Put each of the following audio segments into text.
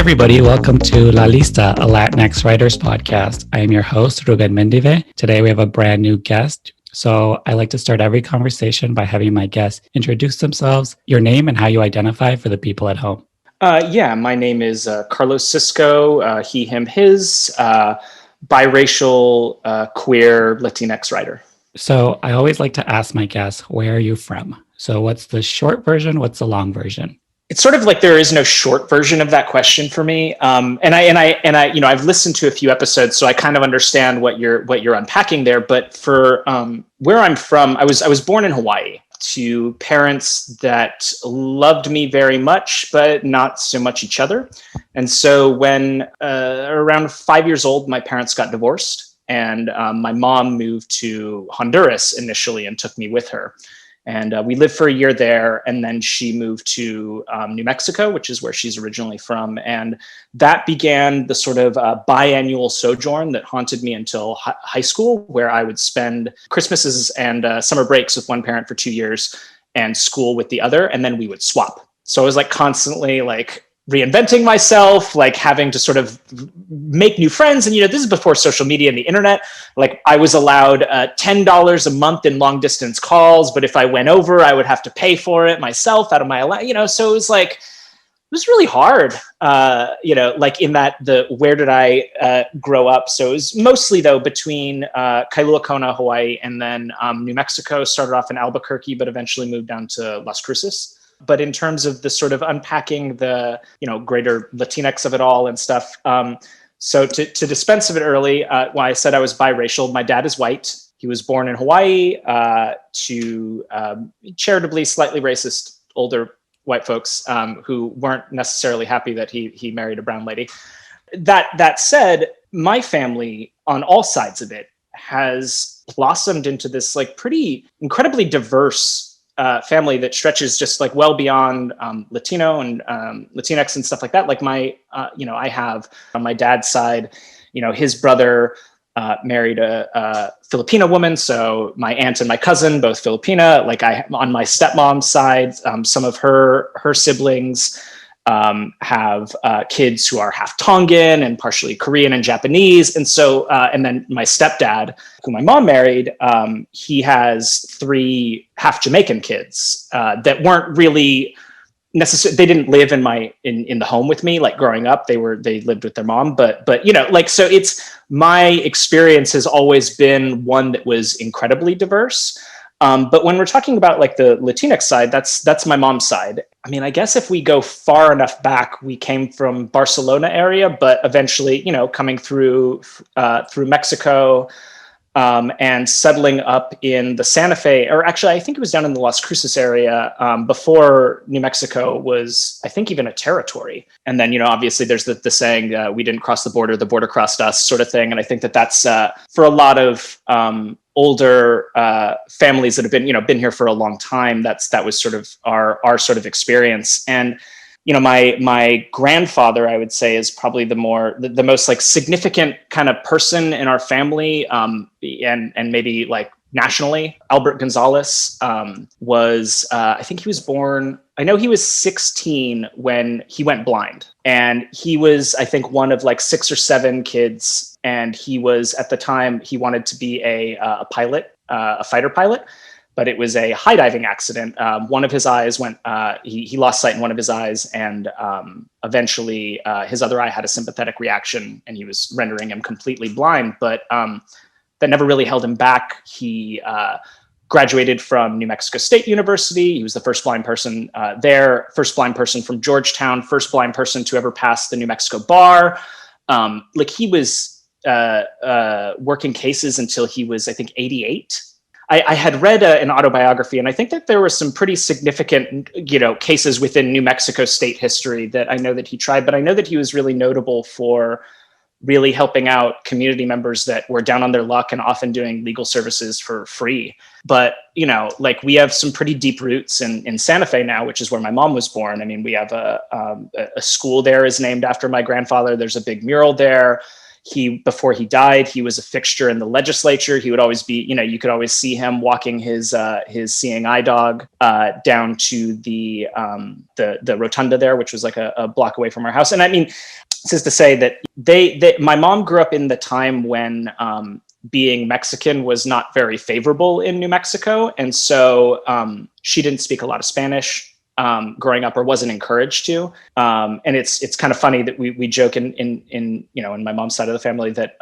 everybody. Welcome to La Lista, a LatinX writers podcast. I am your host, Ruben Mendive. Today we have a brand new guest. So I like to start every conversation by having my guests introduce themselves, your name, and how you identify for the people at home. My name is Carlos Cisco, he, him, his, biracial, queer Latinx writer. So I always like to ask my guests, where are you from? So what's the short version? What's the long version? It's sort of like there is no short version of that question for me. I've listened to a few episodes, so I kind of understand what you're unpacking there. But for where I'm from, I was born in Hawaii to parents that loved me very much, but not so much each other. And so when around 5 years old, my parents got divorced, and my mom moved to Honduras initially and took me with her. And we lived for a year there, and then she moved to New Mexico, which is where she's originally from. And that began the sort of biannual sojourn that haunted me until high school, where I would spend Christmases and summer breaks with one parent for 2 years and school with the other, and then we would swap. So I was like constantly like reinventing myself, like having to sort of make new friends. And, this is before social media and the internet. Like I was allowed $10 a month in long distance calls, but if I went over, I would have to pay for it myself out of my, so it was like, it was really hard, like in that, where did I grow up? So it was mostly though between Kailua Kona, Hawaii, and then New Mexico. Started off in Albuquerque, but eventually moved down to Las Cruces. But in terms of the sort of unpacking the, greater Latinx of it all and stuff. So to dispense of it early, when I said I was biracial, my dad is white. He was born in Hawaii to charitably slightly racist older white folks who weren't necessarily happy that he married a brown lady. That said, my family on all sides of it has blossomed into this like pretty incredibly diverse family that stretches just like well beyond Latino and Latinx and stuff like that. Like I have on my dad's side, his brother married a Filipina woman. So my aunt and my cousin, both Filipina. Like on my stepmom's side, some of her siblings have kids who are half Tongan and partially Korean and Japanese. And so, and then my stepdad, who my mom married, he has 3 half Jamaican kids that weren't really necessarily, they didn't live in the home with me, like growing up, they lived with their mom, but so it's, my experience has always been one that was incredibly diverse. But when we're talking about like the Latinx side, that's my mom's side. I mean, I guess if we go far enough back, we came from Barcelona area, but eventually, coming through Mexico and settling up in the Santa Fe, or actually, I think it was down in the Las Cruces area before New Mexico was, I think, even a territory. And then, obviously, there's the saying, "We didn't cross the border crossed us," sort of thing. And I think that's for a lot of older families that have been here for a long time. That was sort of our sort of experience. And my grandfather, I would say, is probably the most like significant kind of person in our family, and maybe like nationally. Albert Gonzalez was, I think he was born, I know he was 16 when he went blind, and he was, I think, one of like 6 or 7 kids. And he was, at the time, he wanted to be a pilot, a fighter pilot, but it was a high diving accident. One of his eyes went, he lost sight in one of his eyes, and eventually his other eye had a sympathetic reaction, and he was rendering him completely blind. But that never really held him back. He graduated from New Mexico State University. He was the first blind person there, first blind person from Georgetown, first blind person to ever pass the New Mexico bar. Like he was working cases until he was, I think, 88. I had read an autobiography, and I think that there were some pretty significant, cases within New Mexico state history that I know that he tried, but I know that he was really notable for really helping out community members that were down on their luck and often doing legal services for free. But, like we have some pretty deep roots in Santa Fe now, which is where my mom was born. I mean, we have a school there is named after my grandfather. There's a big mural there. before he died, he was a fixture in the legislature. He would always be, you could always see him walking his seeing eye dog down to the rotunda there, which was like a block away from our house. And I mean, this is to say that my mom grew up in the time when being Mexican was not very favorable in New Mexico. And so she didn't speak a lot of Spanish growing up, or wasn't encouraged to. And it's kind of funny that we joke in my mom's side of the family that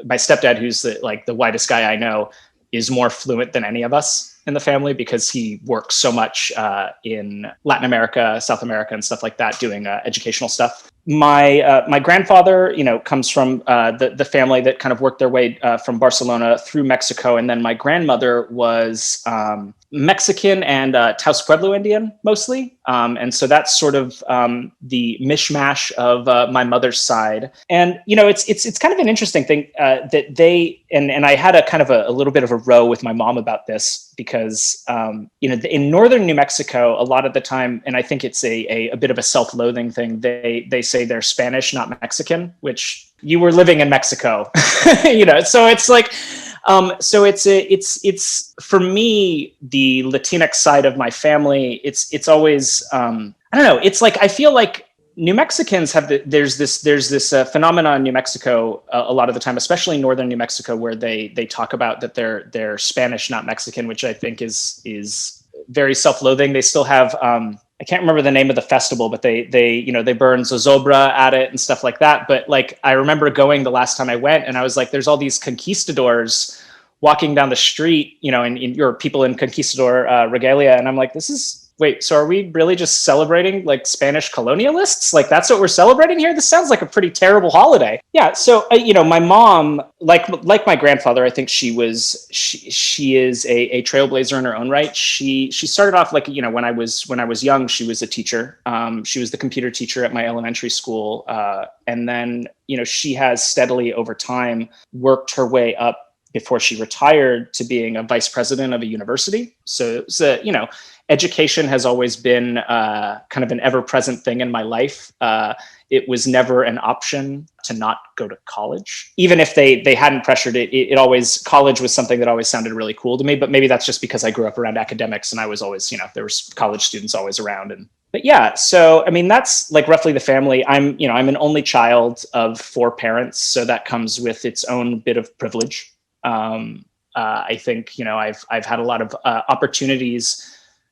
my stepdad, who's the whitest guy I know, is more fluent than any of us in the family because he works so much in Latin America, South America, and stuff like that, doing educational stuff. My grandfather, comes from the family that kind of worked their way from Barcelona through Mexico, and then my grandmother was Mexican and Taos Pueblo Indian mostly, and so that's sort of the mishmash of my mother's side. And it's kind of an interesting thing that they and I had a kind of a little bit of a row with my mom about this because in northern New Mexico, a lot of the time, and I think it's a bit of a self-loathing thing, they say they're Spanish, not Mexican, which you were living in Mexico, so it's like, so it's for me, the Latinx side of my family, it's always, I don't know. It's like, I feel like New Mexicans have there's this phenomenon in New Mexico a lot of the time, especially northern New Mexico, where they talk about that they're Spanish, not Mexican, which I think is very self-loathing. They still have, I can't remember the name of the festival, but they burn zozobra at it and stuff like that. But like, I remember going the last time I went and I was like, there's all these conquistadors walking down the street, and your people in conquistador regalia. And I'm like, wait, so are we really just celebrating like Spanish colonialists? Like that's what we're celebrating here? This sounds like a pretty terrible holiday. Yeah. So, my mom, like my grandfather, I think she is a trailblazer in her own right. She started off like, when I was young, she was a teacher. She was the computer teacher at my elementary school. And then, she has steadily over time worked her way up before she retired to being a vice president of a university. So education has always been kind of an ever-present thing in my life. It was never an option to not go to college. Even if they hadn't pressured it always, college was something that always sounded really cool to me, but maybe that's just because I grew up around academics and I was always, there was college students always around. But yeah, so, I mean, that's like roughly the family. I'm an only child of 4 parents, so that comes with its own bit of privilege. I think, I've had a lot of opportunities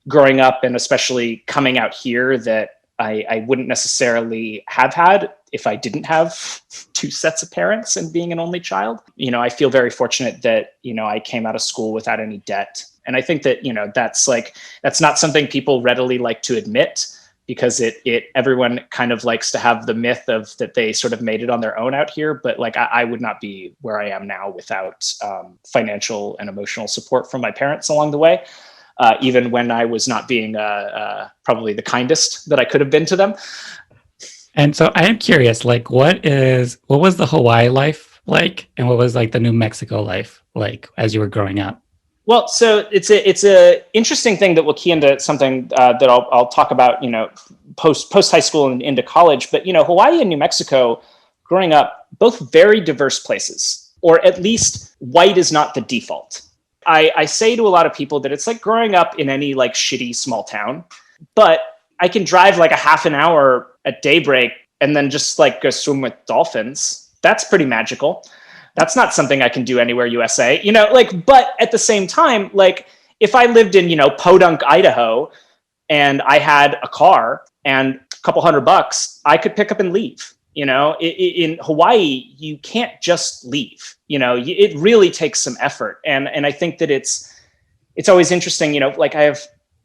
growing up and especially coming out here that I wouldn't necessarily have had if I didn't have 2 sets of parents and being an only child. I feel very fortunate that, I came out of school without any debt. And I think that, that's not something people readily like to admit, because everyone kind of likes to have the myth of that they sort of made it on their own out here. But like, I would not be where I am now without financial and emotional support from my parents along the way. Even when I was not being probably the kindest that I could have been to them. And so I am curious, like, what was the Hawaii life like? And what was like the New Mexico life like as you were growing up? Well, so it's a interesting thing that will key into something that I'll talk about, post high school and into college. But, Hawaii and New Mexico growing up, both very diverse places, or at least white is not the default. I say to a lot of people that it's like growing up in any like shitty small town, but I can drive like a half an hour at daybreak and then just like go swim with dolphins. That's pretty magical. That's not something I can do anywhere USA, but at the same time, like if I lived in, Podunk, Idaho, and I had a car and a couple $100, I could pick up and leave. In Hawaii, you can't just leave. It really takes some effort. And I think that it's always interesting, like I have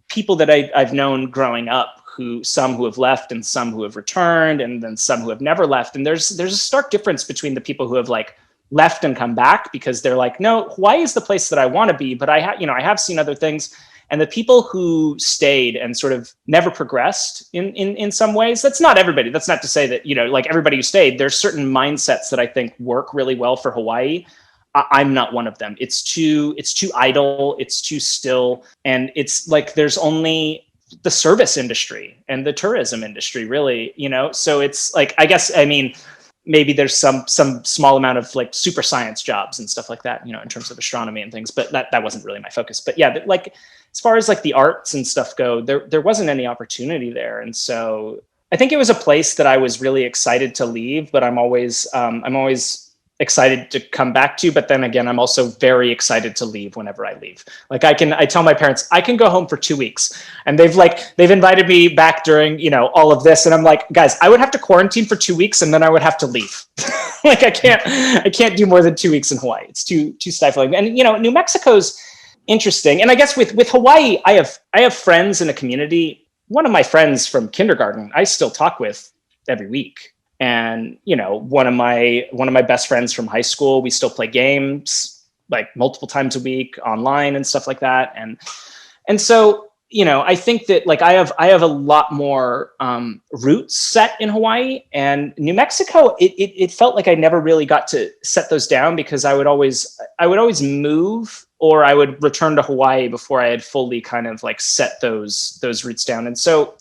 people that I've known growing up some who have left and some who have returned and then some who have never left. And there's a stark difference between the people who have like left and come back because they're like, no, Hawaii is the place that I want to be, but I have seen other things. And the people who stayed and sort of never progressed in some ways, that's not everybody. That's not to say that, like everybody who stayed, there's certain mindsets that I think work really well for Hawaii. I'm not one of them. It's too idle. It's too still. And it's like, there's only the service industry and the tourism industry really, so it's like, I guess, I mean, maybe there's some small amount of like super science jobs and stuff like that, in terms of astronomy and things, but that wasn't really my focus. But yeah, like as far as like the arts and stuff go, there wasn't any opportunity there. And so I think it was a place that I was really excited to leave, but I'm always excited to come back to. But then again, I'm also very excited to leave whenever I leave. Like I tell my parents, I can go home for 2 weeks, and they've invited me back during, all of this. And I'm like, guys, I would have to quarantine for 2 weeks and then I would have to leave. Like I can't do more than 2 weeks in Hawaii. It's too stifling. And, New Mexico's interesting. And I guess with Hawaii, I have friends in a community. One of my friends from kindergarten, I still talk with every week. And, one of my best friends from high school, we still play games like multiple times a week online and stuff like that. And so, I think that like I have a lot more roots set in Hawaii. And New Mexico, it felt like I never really got to set those down, because I would always move, or I would return to Hawaii before I had fully kind of like set those roots down. And so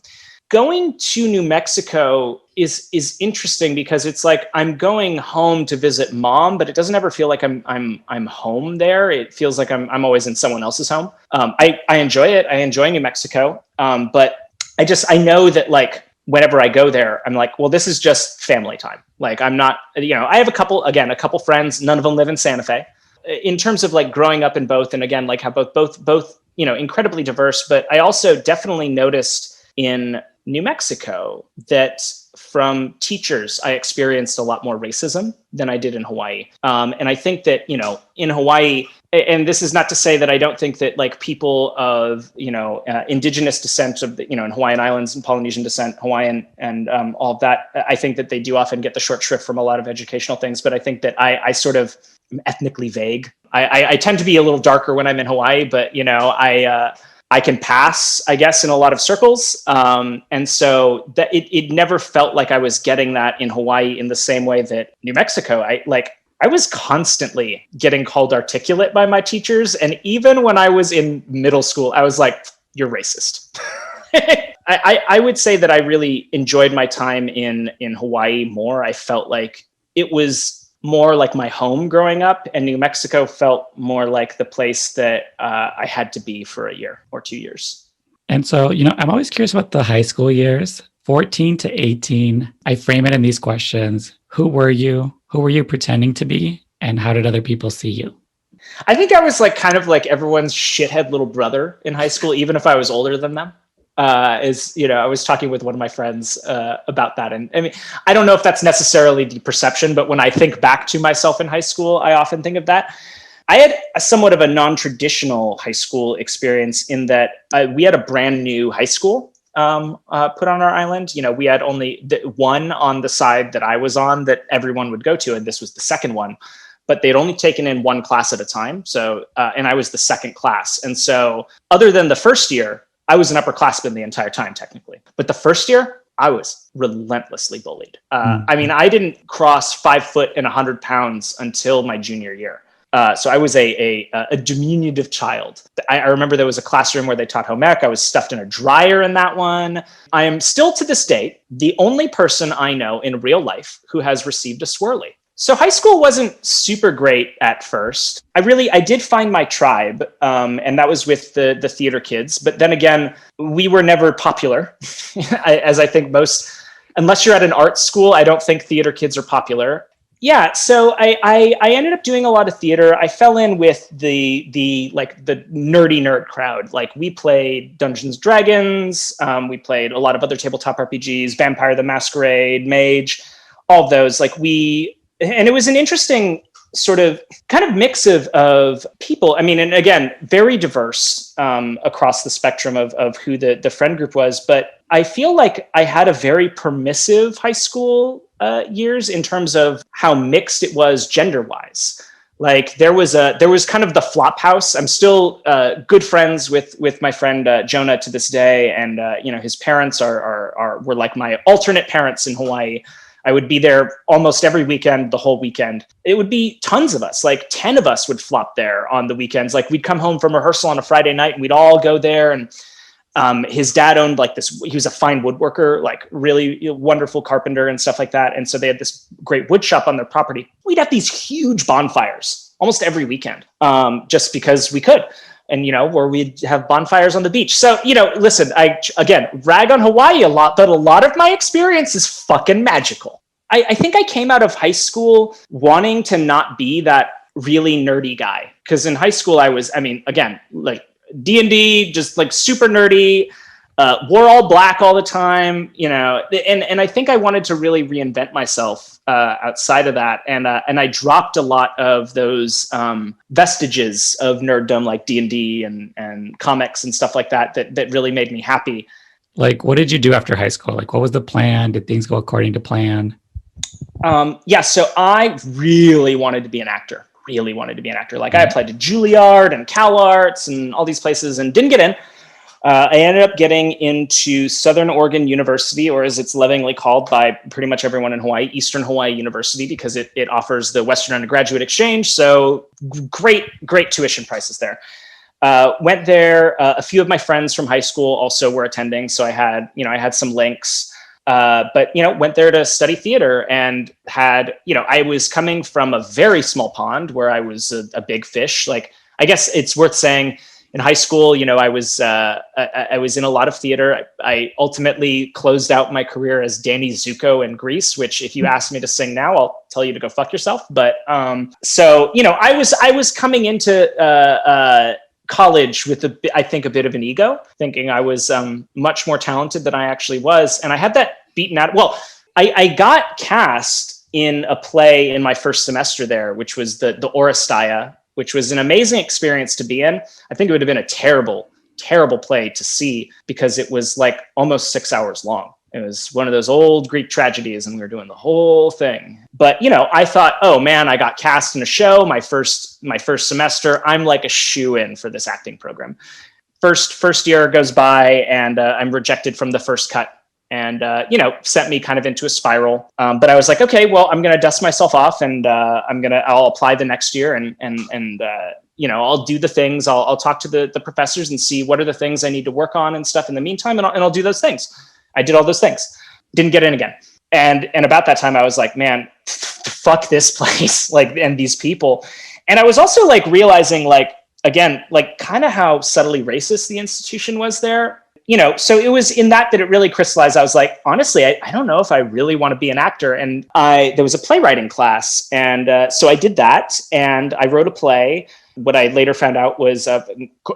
going to New Mexico is interesting, because it's like I'm going home to visit mom, but it doesn't ever feel like I'm home there. It feels like I'm always in someone else's home. I enjoy it. I enjoy New Mexico, but I know that like whenever I go there, I'm like, well, this is just family time. Like I'm not, I have a couple friends. None of them live in Santa Fe. In terms of like growing up in both, and again, like how both incredibly diverse. But I also definitely noticed in New Mexico that from teachers, I experienced a lot more racism than I did in Hawaii. And I think that, in Hawaii, and this is not to say that I don't think that like people of, indigenous descent of the, in Hawaiian Islands and Polynesian descent, Hawaiian and all of that, I think that they do often get the short shrift from a lot of educational things. But I think that I sort of am ethnically vague. I tend to be a little darker when I'm in Hawaii, but, I can pass, I guess, in a lot of circles. And so that it never felt like I was getting that in Hawaii in the same way that New Mexico, I was constantly getting called articulate by my teachers. And even when I was in middle school, I was like, you're racist. I would say that I really enjoyed my time in Hawaii more. I felt like it was more like my home growing up, and New Mexico felt more like the place that I had to be for a year or 2 years. And so, I'm always curious about the high school years, 14 to 18. I frame it in these questions. Who were you? Who were you pretending to be? And how did other people see you? I think I was like kind of like everyone's shithead little brother in high school, even if I was older than them. I was talking with one of my friends about that. And I mean, I don't know if that's necessarily the perception, but when I think back to myself in high school, I often think of that. I had somewhat of a non-traditional high school experience in that we had a brand new high school put on our island. We had only one on the side that I was on that everyone would go to, and this was the second one. But they'd only taken in one class at a time. So, and I was the second class. And so other than the first year, I was an upperclassman the entire time, technically. But the first year, I was relentlessly bullied. I mean, I didn't cross 5 foot and 100 pounds until my junior year. So I was a diminutive child. I remember there was a classroom where they taught home ec. I was stuffed in a dryer in that one. I am still to this date the only person I know in real life who has received a swirly. So high school wasn't super great at first. I did find my tribe, and that was with the theater kids. But then again, we were never popular, as I think most, unless you're at an art school, I don't think theater kids are popular. Yeah, so I ended up doing a lot of theater. I fell in with the nerdy nerd crowd. Like we played Dungeons & Dragons, we played a lot of other tabletop RPGs, Vampire the Masquerade, Mage, all of those. And it was an interesting sort of kind of mix of people. I mean, and again, very diverse across the spectrum of who the friend group was. But I feel like I had a very permissive high school years in terms of how mixed it was gender-wise. Like there was kind of the flop house. I'm still good friends with my friend Jonah to this day, and his parents were like my alternate parents in Hawaii. I would be there almost every weekend, the whole weekend. It would be tons of us, like 10 of us would flop there on the weekends. Like we'd come home from rehearsal on a Friday night and we'd all go there. And His dad owned like this, he was a fine woodworker, like really wonderful carpenter and stuff like that. And so they had this great wood shop on their property. We'd have these huge bonfires almost every weekend, just because we could. And, where we'd have bonfires on the beach. So, listen, I, again, rag on Hawaii a lot, but a lot of my experience is fucking magical. I think I came out of high school wanting to not be that really nerdy guy. Because in high school, again, like D&D, just like super nerdy, wore all black all the time, and I think I wanted to really reinvent myself outside of that. And I dropped a lot of those vestiges of nerddom, like D&D and comics and stuff like that really made me happy. Like, what did you do after high school? Like, what was the plan? Did things go according to plan? So I really wanted to be an actor. Like I applied to Juilliard and CalArts and all these places and didn't get in. I ended up getting into Southern Oregon University, or as it's lovingly called by pretty much everyone in Hawaii, Eastern Hawaii University, because it offers the Western undergraduate exchange. So great tuition prices there. Went there. A few of my friends from high school also were attending. So I had some links. But went there to study theater and had, I was coming from a very small pond where I was a big fish. Like, I guess it's worth saying in high school, I was in a lot of theater. I ultimately closed out my career as Danny Zuko in Grease, which if you ask me to sing now, I'll tell you to go fuck yourself. But, so, I was coming into, college with I think a bit of an ego, thinking I was much more talented than I actually was. And I had that beaten out. Well, I got cast in a play in my first semester there, which was the Oresteia, which was an amazing experience to be in. I think it would have been a terrible play to see because it was like almost 6 hours long. It was one of those old Greek tragedies and we were doing the whole thing. But, I thought, oh man, I got cast in a show my first semester. I'm like a shoo-in for this acting program. First year goes by and I'm rejected from the first cut and, sent me kind of into a spiral. But I was like, okay, well, I'm going to dust myself off and I'll apply the next year and I'll do the things. I'll talk to the professors and see what are the things I need to work on and stuff in the meantime. And I'll do those things. I did all those things, didn't get in again. And about that time I was like, man, fuck this place, like, and these people. And I was also like realizing like, again, like kind of how subtly racist the institution was there, so it was in that it really crystallized. I was like, honestly, I don't know if I really want to be an actor. And there was a playwriting class. And so I did that and I wrote a play. What I later found out was a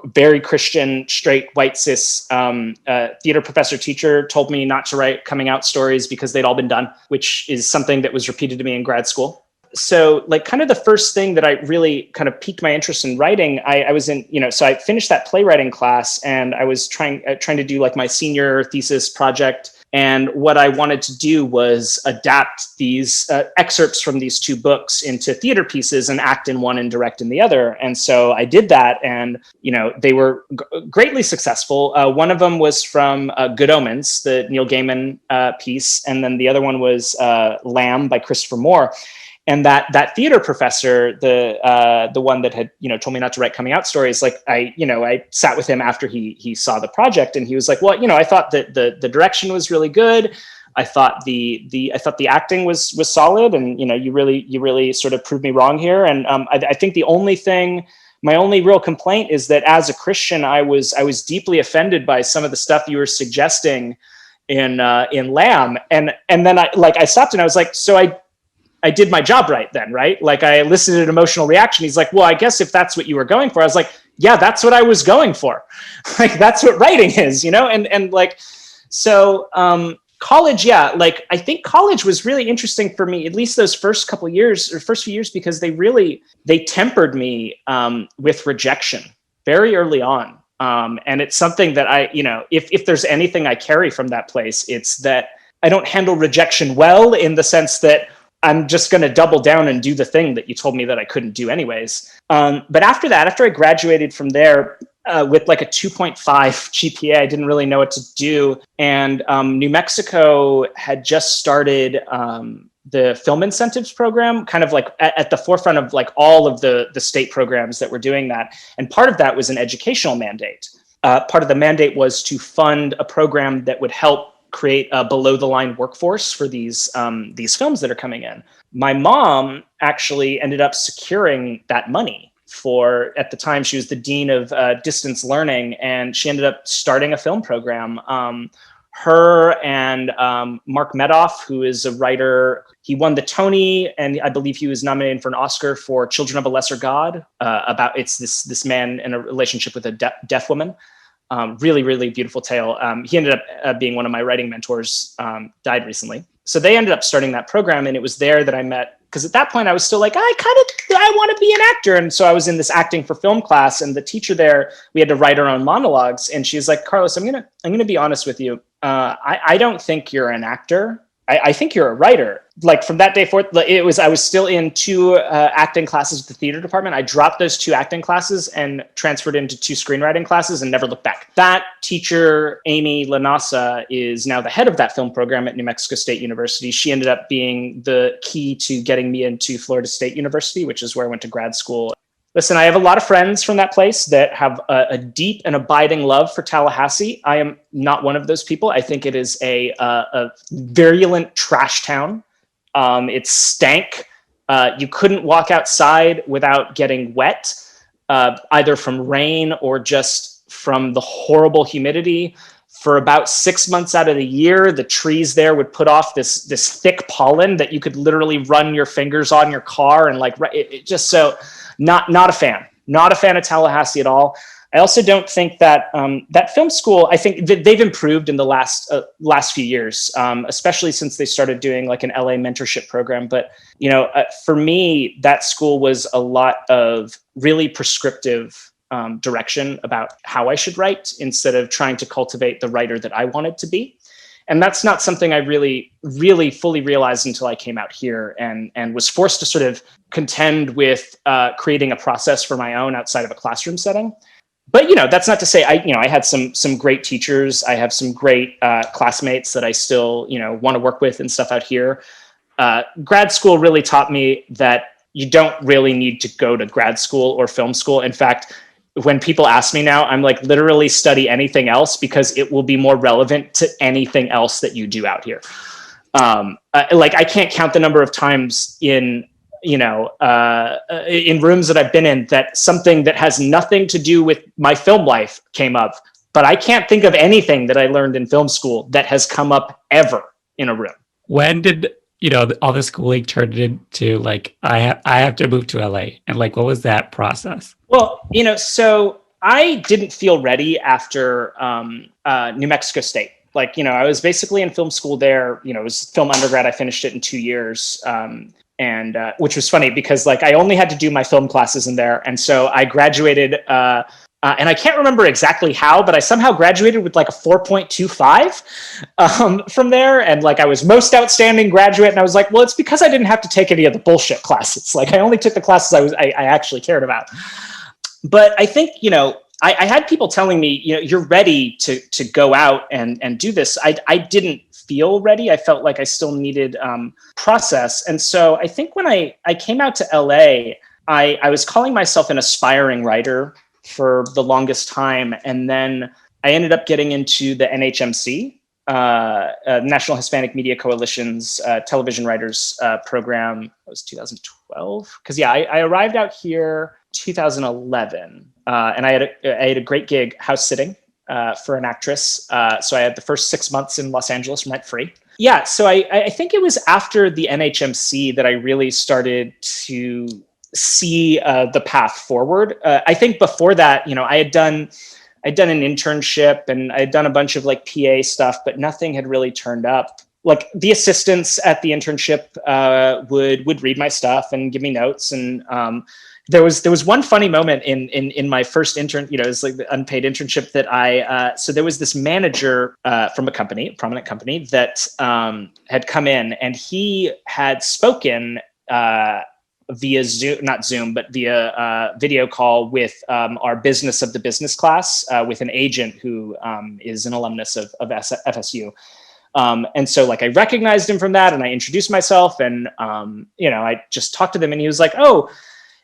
very Christian, straight, white, cis theater professor teacher told me not to write coming out stories because they'd all been done, which is something that was repeated to me in grad school. So like kind of the first thing that I really kind of piqued my interest in writing, I was in, so I finished that playwriting class and I was trying to do like my senior thesis project. And what I wanted to do was adapt these excerpts from these two books into theater pieces and act in one and direct in the other. And so I did that and, they were greatly successful. One of them was from Good Omens, the Neil Gaiman piece. And then the other one was Lamb by Christopher Moore. And that theater professor, the one that had, told me not to write coming out stories, like I sat with him after he saw the project and he was like, well, I thought that the direction was really good. I thought the acting was solid. And, you really sort of proved me wrong here. And I think my only real complaint is that as a Christian, I was deeply offended by some of the stuff you were suggesting in Lamb. And then I stopped and I was like, so I did my job right then, right? Like I elicited an emotional reaction. He's like, well, I guess if that's what you were going for, I was like, yeah, that's what I was going for. Like, that's what writing is, and like, so college, yeah, like I think college was really interesting for me, at least those first few years, because they tempered me with rejection very early on. And it's something that if there's anything I carry from that place, it's that I don't handle rejection well in the sense that I'm just going to double down and do the thing that you told me that I couldn't do anyways. But after I graduated from there with like a 2.5 GPA, I didn't really know what to do. And New Mexico had just started the film incentives program, kind of like at the forefront of like all of the state programs that were doing that. And part of that was an educational mandate. part of the mandate was to fund a program that would help create a below the line workforce for these films that are coming in. My mom actually ended up securing that money for, at the time, she was the dean of distance learning, and she ended up starting a film program. Her and Mark Medoff, who is a writer, he won the Tony, and I believe he was nominated for an Oscar for Children of a Lesser God. It's this man in a relationship with a deaf woman. Really, really beautiful tale. He ended up being one of my writing mentors, died recently. So they ended up starting that program, and it was there that I met, because at that point I was still like, I want to be an actor. And so I was in this acting for film class, and the teacher there, we had to write our own monologues. And she's like, Carlos, I'm gonna be honest with you. I don't think you're an actor. I think you're a writer. Like from that day forth, I was still in 2 acting classes at the theater department. I dropped those 2 acting classes and transferred into 2 screenwriting classes and never looked back. That teacher, Amy Lanasa, is now the head of that film program at New Mexico State University. She ended up being the key to getting me into Florida State University, which is where I went to grad school. Listen, I have a lot of friends from that place that have a deep and abiding love for Tallahassee. I am not one of those people. I think it is a virulent trash town. It stank. You couldn't walk outside without getting wet, either from rain or just from the horrible humidity. For about 6 months out of the year, the trees there would put off this thick pollen that you could literally run your fingers on your car, and it just so. Not a fan of Tallahassee at all. I also don't think that that film school, I think they've improved in the last few years, especially since they started doing like an LA mentorship program. But, for me, that school was a lot of really prescriptive direction about how I should write, instead of trying to cultivate the writer that I wanted to be. And that's not something I really, really fully realized until I came out here and was forced to sort of contend with creating a process for my own outside of a classroom setting. But, that's not to say I had some great teachers. I have some great classmates that I still, want to work with and stuff out here. Grad school really taught me that you don't really need to go to grad school or film school. In fact, when people ask me now, I'm like, literally study anything else, because it will be more relevant to anything else that you do out here. I can't count the number of times in rooms that I've been in that something that has nothing to do with my film life came up, but I can't think of anything that I learned in film school that has come up ever in a room. When did all the schooling turned into like, I have to move to LA, and like, what was that process? Well, so I didn't feel ready after New Mexico State. I was basically in film school there. It was film undergrad. I finished it in 2 years, and which was funny because I only had to do my film classes in there, and so I graduated. And I can't remember exactly how, but I somehow graduated with a 4.25 from there. And I was most outstanding graduate. And I was like, well, it's because I didn't have to take any of the bullshit classes. I only took the classes I actually cared about. But I think, I had people telling me, you're ready to go out and do this. I didn't feel ready. I felt like I still needed process. And so I think when I came out to LA, I was calling myself an aspiring writer for the longest time. And then I ended up getting into the NHMC, National Hispanic Media Coalition's television writers program. It was 2012. Because I arrived out here 2011, and I had a great gig house sitting for an actress. So I had the first 6 months in Los Angeles rent free. Yeah, so I think it was after the NHMC that I really started to see the path forward. I think before that, I had done an internship and I had done a bunch of PA stuff, but nothing had really turned up. The assistants at the internship would read my stuff and give me notes. And there was one funny moment in my first intern, it was the unpaid internship that so there was this manager from a prominent company that had come in, and he had spoken via Zoom, not Zoom, but via video call with our business of the business class with an agent who is an alumnus of FSU. And so I recognized him from that, and I introduced myself, and I just talked to them, and he was like, oh,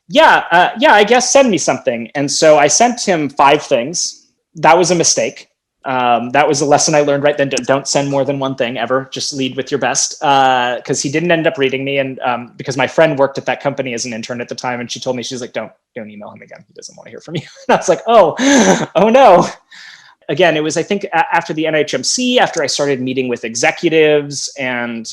yeah, I guess send me something. And so I sent him 5 things that was a mistake. That was a lesson I learned right then. Don't send more than one thing ever. Just lead with your best. Because he didn't end up reading me, and because my friend worked at that company as an intern at the time, and she told me, she's like, don't email him again. He doesn't want to hear from you. And I was like, oh no. Again, it was, I think, after the NHMC, after I started meeting with executives and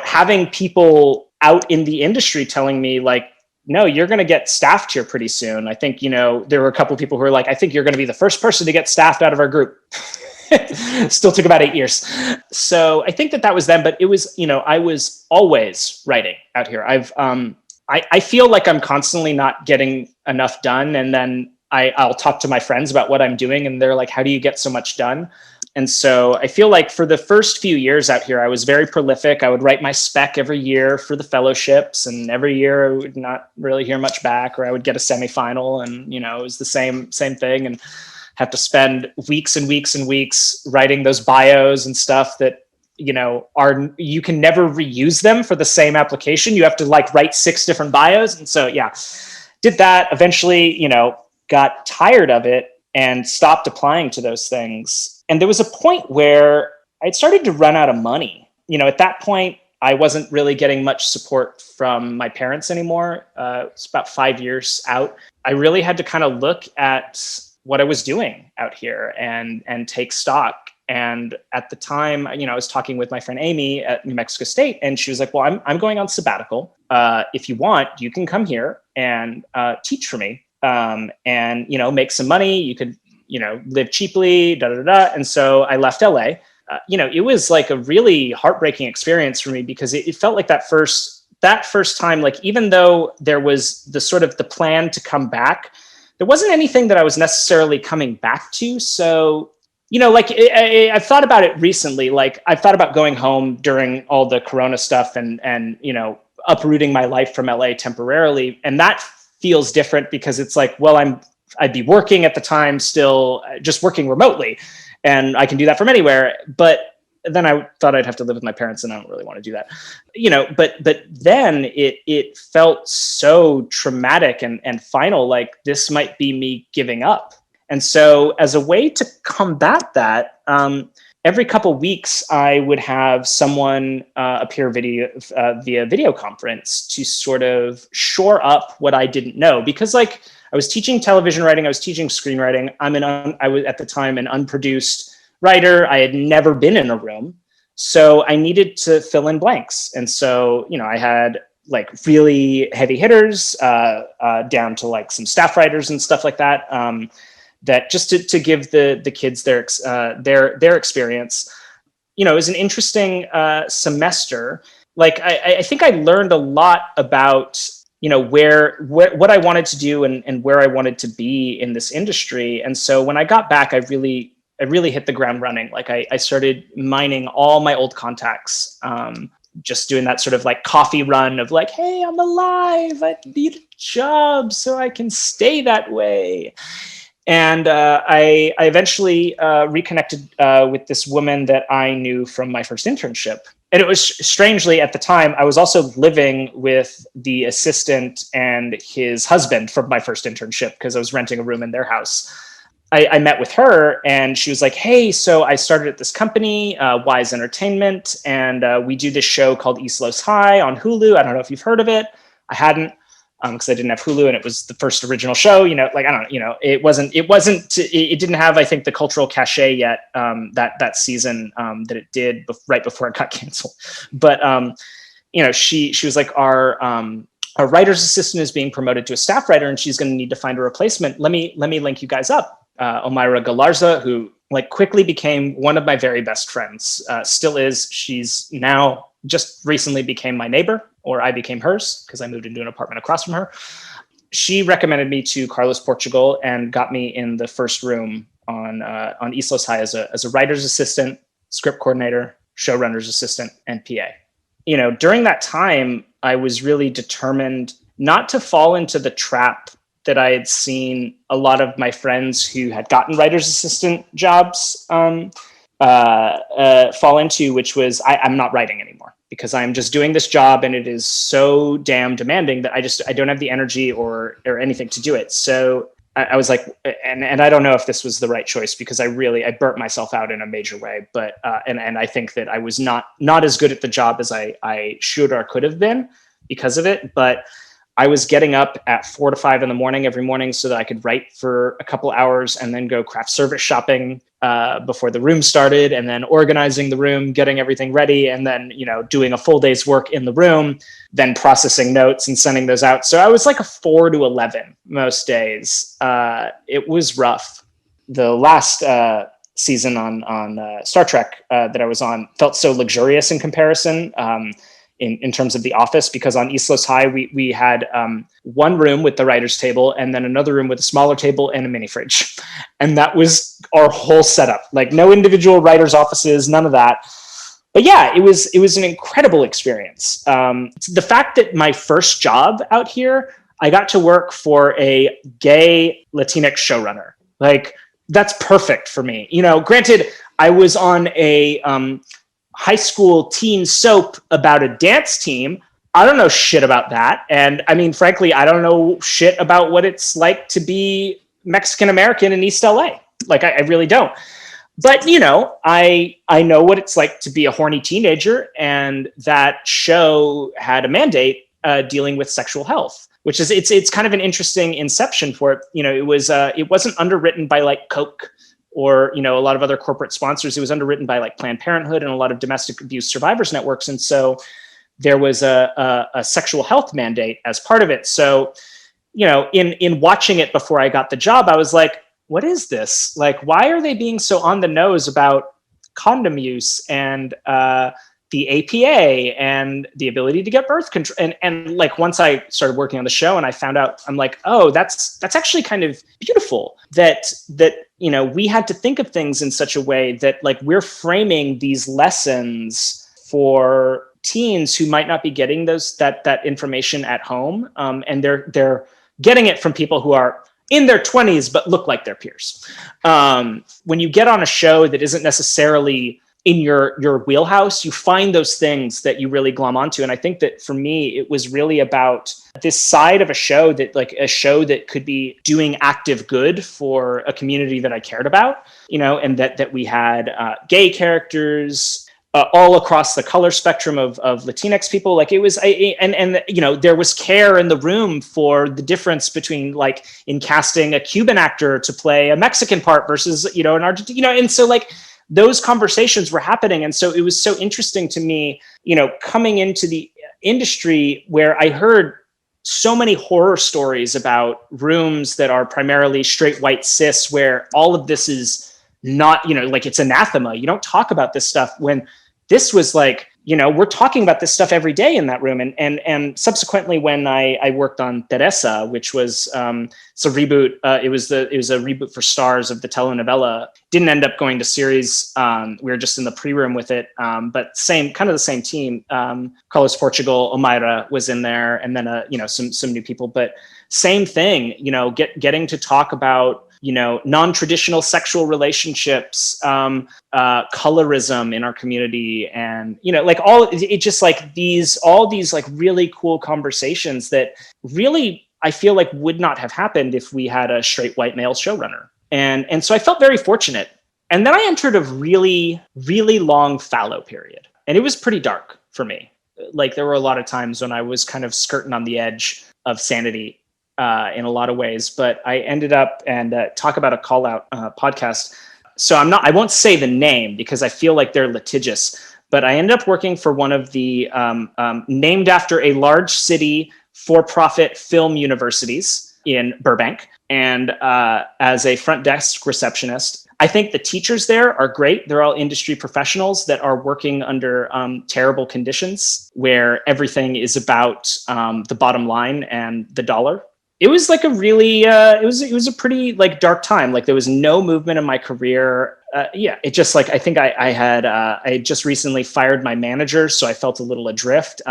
having people out in the industry telling me like, no, you're going to get staffed here pretty soon. I think, there were a couple of people who were like, I think you're going to be the first person to get staffed out of our group. Still took about 8 years. So I think that was them, but it was, I was always writing out here. I feel like I'm constantly not getting enough done. And then I'll talk to my friends about what I'm doing, and they're like, how do you get so much done? And so I feel like for the first few years out here, I was very prolific. I would write my spec every year for the fellowships, and every year I would not really hear much back, or I would get a semifinal, and it was the same thing, and have to spend weeks and weeks and weeks writing those bios and stuff that you can never reuse them for the same application. You have to like write 6 different bios, and so did that. Eventually, got tired of it and stopped applying to those things. And there was a point where I'd started to run out of money. At that point, I wasn't really getting much support from my parents anymore. It's about 5 years out. I really had to kind of look at what I was doing out here and take stock. And at the time, I was talking with my friend Amy at New Mexico State, and she was like, well, I'm going on sabbatical. If you want, you can come here and teach for me. And make some money. You could, live cheaply, And so I left LA. It was like a really heartbreaking experience for me, because it felt like that first time, like, even though there was the sort of the plan to come back, there wasn't anything that I was necessarily coming back to. So, I've thought about it recently. Like, I've thought about going home during all the Corona stuff and uprooting my life from LA temporarily. And that feels different, because it's like, well, I'd be working at the time still, just working remotely, and I can do that from anywhere. But then I thought I'd have to live with my parents, and I don't really want to do that, but then it felt so traumatic and final, like this might be me giving up. And so as a way to combat that, every couple of weeks, I would have someone appear via video conference to sort of shore up what I didn't know. Because like, I was teaching television writing, I was teaching screenwriting. I was at the time an unproduced writer. I had never been in a room. So I needed to fill in blanks. And so, I had like really heavy hitters down to like some staff writers and stuff like that. That just to give the kids their experience. It was an interesting semester. Like I think I learned a lot about what I wanted to do and where I wanted to be in this industry. And so when I got back, I really hit the ground running. Like I started mining all my old contacts, just doing that sort of like coffee run of like, hey, I'm alive. I need a job so I can stay that way. And I eventually reconnected with this woman that I knew from my first internship. And it was strangely, at the time, I was also living with the assistant and his husband from my first internship, because I was renting a room in their house. I met with her, and she was like, hey, so I started at this company, Wise Entertainment, and we do this show called East Los High on Hulu. I don't know if you've heard of it. I hadn't. Because I didn't have Hulu, and it was the first original show. It didn't have, I think, the cultural cachet yet that season that it did right before it got canceled. But she was like, our writer's assistant is being promoted to a staff writer, and she's going to need to find a replacement. Let me link you guys up. Omaira Galarza, who like quickly became one of my very best friends, still is. She's now just recently became my neighbor, or I became hers, because I moved into an apartment across from her. She recommended me to Carlos Portugal and got me in the first room on East Los High as a writer's assistant, script coordinator, showrunner's assistant, and PA. During that time, I was really determined not to fall into the trap that I had seen a lot of my friends who had gotten writer's assistant jobs fall into, which was I'm not writing anymore, because I'm just doing this job and it is so damn demanding that I don't have the energy or anything to do it. So I was like, and I don't know if this was the right choice because I burnt myself out in a major way, but and I think that I was not as good at the job as I should or could have been because of it. But I was getting up at 4 to 5 in the morning every morning so that I could write for a couple hours and then go craft service shopping before the room started, and then organizing the room, getting everything ready, and then, doing a full day's work in the room, then processing notes and sending those out. So I was like a 4 to 11 most days. It was rough. The last season on Star Trek that I was on felt so luxurious in comparison. In terms of the office, because on Islos High, we had one room with the writer's table and then another room with a smaller table and a mini fridge. And that was our whole setup. Like no individual writer's offices, none of that. But yeah, it was an incredible experience. The fact that my first job out here, I got to work for a gay LatinX showrunner. Like that's perfect for me. Granted, I was on a high school teen soap about a dance team. I don't know shit about that. And I mean, frankly, I don't know shit about what it's like to be Mexican American in East LA. Like I really don't. But I know what it's like to be a horny teenager, and that show had a mandate dealing with sexual health, which is it's kind of an interesting inception for it. It wasn't underwritten by like Coke or a lot of other corporate sponsors. It was underwritten by like Planned Parenthood and a lot of domestic abuse survivors networks. And so there was a sexual health mandate as part of it. So, in watching it before I got the job, I was like, what is this? Like, why are they being so on the nose about condom use and the APA and the ability to get birth control? And like, once I started working on the show and I found out, I'm like, oh, that's actually kind of beautiful that we had to think of things in such a way that like we're framing these lessons for teens who might not be getting that information at home, and they're getting it from people who are in their 20s but look like their peers. When you get on a show that isn't necessarily in your wheelhouse, you find those things that you really glom onto. And I think that for me, it was really about this side of a show that could be doing active good for a community that I cared about, and that we had gay characters all across the color spectrum of Latinx people. Like it was, there was care in the room for the difference between like in casting a Cuban actor to play a Mexican part versus, an Argentine, and so like, those conversations were happening. And so it was so interesting to me, coming into the industry where I heard so many horror stories about rooms that are primarily straight white cis, where all of this is not, like it's anathema. You don't talk about this stuff, when this was like, we're talking about this stuff every day in that room. And subsequently, when I worked on Teresa, which was it's a reboot. It was a reboot for Stars of the telenovela. Didn't end up going to series. We were just in the pre-room with it. But kind of the same team. Carlos Portugal, Omaira was in there, and then some new people. But same thing. Getting to talk about non-traditional sexual relationships, colorism in our community, and like all these like really cool conversations that really I feel like would not have happened if we had a straight white male showrunner. And so I felt very fortunate. And then I entered a really, really long fallow period, and it was pretty dark for me. Like there were a lot of times when I was kind of skirting on the edge of sanity in a lot of ways, but I ended up and talk about a call out podcast. So I won't say the name because I feel like they're litigious, but I ended up working for one of the named after a large city for-profit film universities in Burbank, and as a front desk receptionist. I think the teachers there are great. They're all industry professionals that are working under terrible conditions where everything is about the bottom line and the dollar. It was like a really, it was a pretty like dark time. Like there was no movement in my career. It just like, I think I had just recently fired my manager, so I felt a little adrift.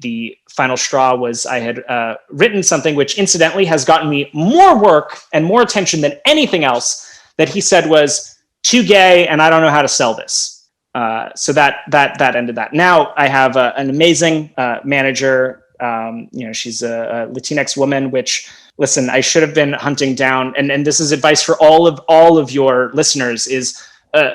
The final straw was I had written something which incidentally has gotten me more work and more attention than anything else, that he said was too gay and I don't know how to sell this. So that ended that. Now I have an amazing manager. She's a Latinx woman, which listen, I should have been hunting down, and this is advice for all of your listeners, is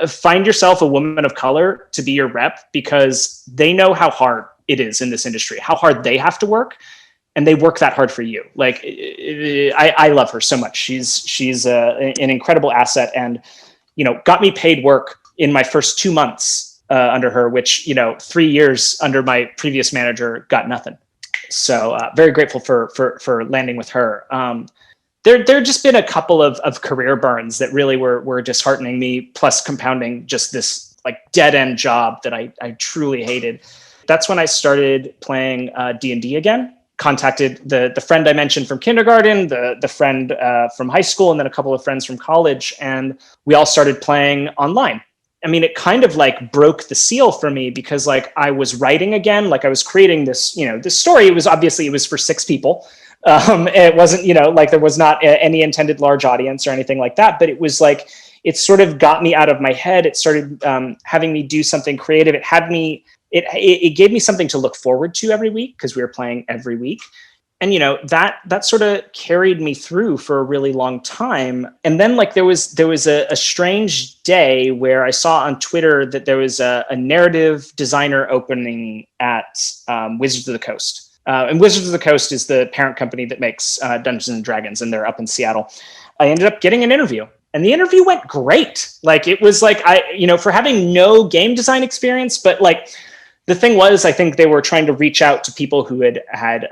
find yourself a woman of color to be your rep, because they know how hard it is in this industry, how hard they have to work, and they work that hard for you. Like, I love her so much. She's an incredible asset, and got me paid work in my first 2 months under her, which 3 years under my previous manager got nothing. So very grateful for landing with her. There just been a couple of career burns that really were disheartening me, plus compounding just this like dead end job that I truly hated. That's when I started playing D&D again. Contacted the friend I mentioned from kindergarten, the friend from high school, and then a couple of friends from college, and we all started playing online. I mean, it kind of like broke the seal for me, because like I was writing again, like I was creating this, this story. It was for 6 people. It wasn't, like there was not any intended large audience or anything like that, but it was like, it sort of got me out of my head. It started having me do something creative. It gave me something to look forward to every week, because we were playing every week. And, that sort of carried me through for a really long time. And then like there was a strange day where I saw on Twitter that there was a narrative designer opening at Wizards of the Coast. And Wizards of the Coast is the parent company that makes Dungeons and Dragons, and they're up in Seattle. I ended up getting an interview, and the interview went great. Like, it was like, for having no game design experience, but like, the thing was, I think they were trying to reach out to people who had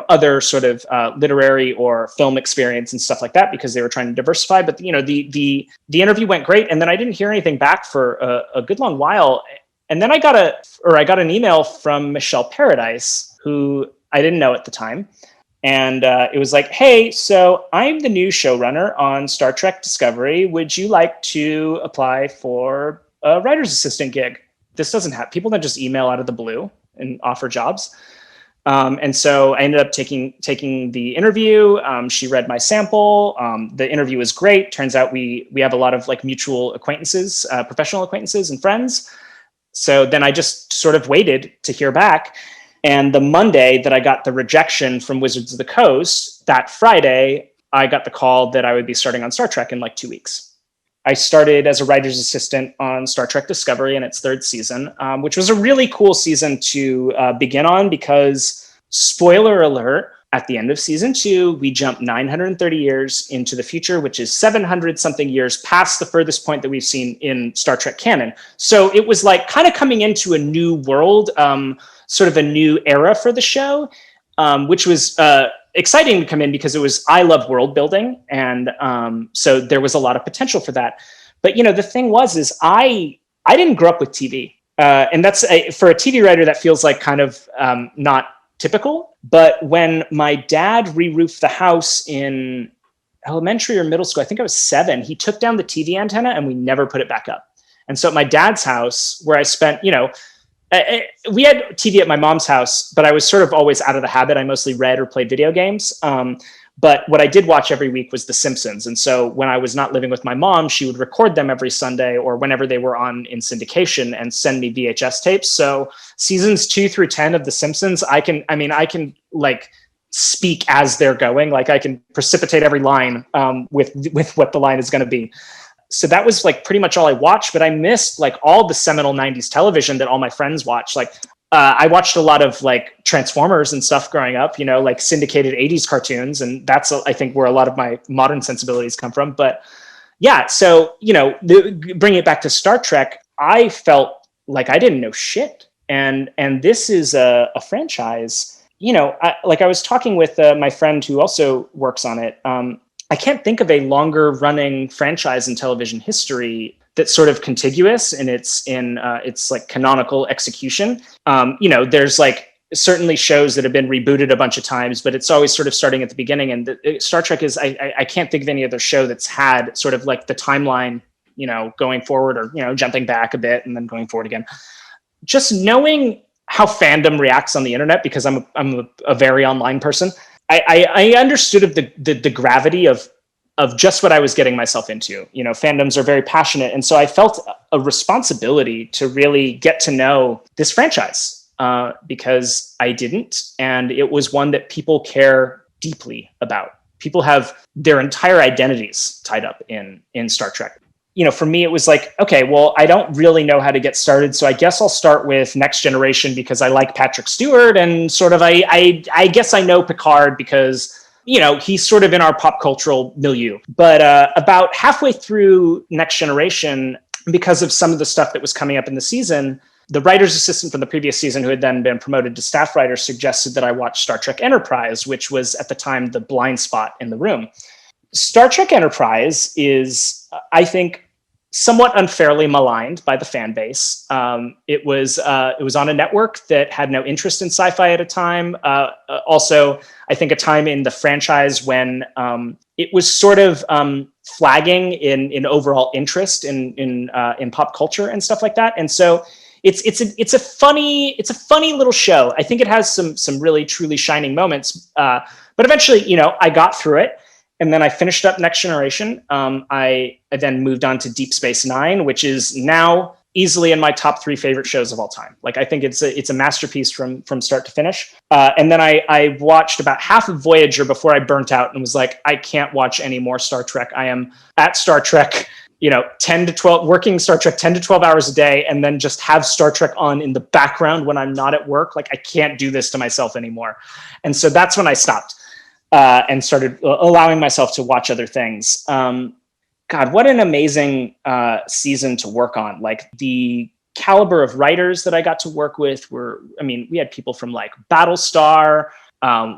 other sort of literary or film experience and stuff like that, because they were trying to diversify. But the interview went great, and then I didn't hear anything back for a good long while. And then I got an email from Michelle Paradise, who I didn't know at the time, and it was like, "Hey, so I'm the new showrunner on Star Trek Discovery. Would you like to apply for a writer's assistant gig?" This doesn't happen. People don't just email out of the blue and offer jobs. And so I ended up taking the interview. She read my sample. The interview was great. Turns out we have a lot of like mutual acquaintances, professional acquaintances and friends. So then I just sort of waited to hear back. And the Monday that I got the rejection from Wizards of the Coast, that Friday, I got the call that I would be starting on Star Trek in like 2 weeks. I started as a writer's assistant on Star Trek Discovery in its 3rd season, which was a really cool season to begin on, because, spoiler alert, at the end of season 2, we jump 930 years into the future, which is 700 something years past the furthest point that we've seen in Star Trek canon. So it was like kind of coming into a new world, sort of a new era for the show, which was exciting to come in, because I love world building. And so there was a lot of potential for that. But, the thing is I didn't grow up with TV. And that's for a TV writer, that feels like kind of not typical. But when my dad re-roofed the house in elementary or middle school, I think I was 7, he took down the TV antenna and we never put it back up. And so at my dad's house, where I spent, we had TV at my mom's house, but I was sort of always out of the habit. I mostly read or played video games. But what I did watch every week was The Simpsons. And so when I was not living with my mom, she would record them every Sunday or whenever they were on in syndication and send me VHS tapes. So seasons 2 through 10 of The Simpsons, I can like speak as they're going. Like I can precipitate every line with what the line is going to be. So that was like pretty much all I watched, but I missed like all the seminal 90s television that all my friends watched. Like I watched a lot of like Transformers and stuff growing up, like syndicated 80s cartoons. And that's, I think, where a lot of my modern sensibilities come from. But yeah, so, bringing it back to Star Trek, I felt like I didn't know shit. And this is a franchise, I was talking with my friend who also works on it. I can't think of a longer running franchise in television history that's sort of contiguous in its like canonical execution. There's like certainly shows that have been rebooted a bunch of times, but it's always sort of starting at the beginning. And Star Trek is, I can't think of any other show that's had sort of like the timeline, going forward or, jumping back a bit and then going forward again. Just knowing how fandom reacts on the internet, because I'm a very online person, I understood of the gravity of just what I was getting myself into. Fandoms are very passionate. And so I felt a responsibility to really get to know this franchise because I didn't. And it was one that people care deeply about. people have their entire identities tied up in Star Trek. For me, it was like, okay, well, I don't really know how to get started. So I guess I'll start with Next Generation because I like Patrick Stewart, and sort of, I guess I know Picard because, he's sort of in our pop cultural milieu. But about halfway through Next Generation, because of some of the stuff that was coming up in the season, the writer's assistant from the previous season, who had then been promoted to staff writer, suggested that I watch Star Trek Enterprise, which was at the time the blind spot in the room. Star Trek Enterprise is, I think, somewhat unfairly maligned by the fan base. It was on a network that had no interest in sci-fi at a time. Also, I think a time in the franchise when it was sort of flagging in overall interest in pop culture and stuff like that. And so it's a funny little show. I think it has some really truly shining moments. But eventually, I got through it. And then I finished up Next Generation. I then moved on to Deep Space Nine, which is now easily in my top 3 favorite shows of all time. Like, I think it's a masterpiece from start to finish. And then I watched about half of Voyager before I burnt out and was like, I can't watch any more Star Trek. I am at Star Trek, 10 to 12, working Star Trek 10 to 12 hours a day, and then just have Star Trek on in the background when I'm not at work. Like, I can't do this to myself anymore. And so that's when I stopped. And started allowing myself to watch other things. God, what an amazing season to work on. Like, the caliber of writers that I got to work with we had people from like Battlestar.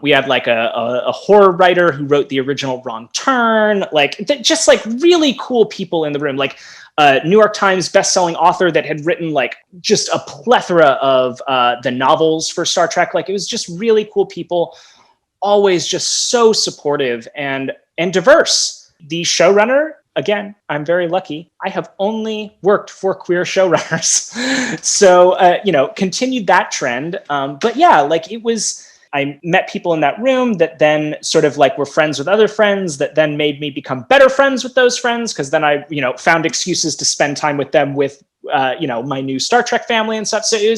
We had like a horror writer who wrote the original Wrong Turn. Like, just like really cool people in the room. Like, New York Times bestselling author that had written like just a plethora of the novels for Star Trek. Like, it was just really cool people. Always just so supportive and diverse. The showrunner, again, I'm very lucky. I have only worked for queer showrunners. So, continued that trend. But yeah, like, I met people in that room that then sort of like were friends with other friends that then made me become better friends with those friends. Cause then I, found excuses to spend time with them with, my new Star Trek family and stuff. So it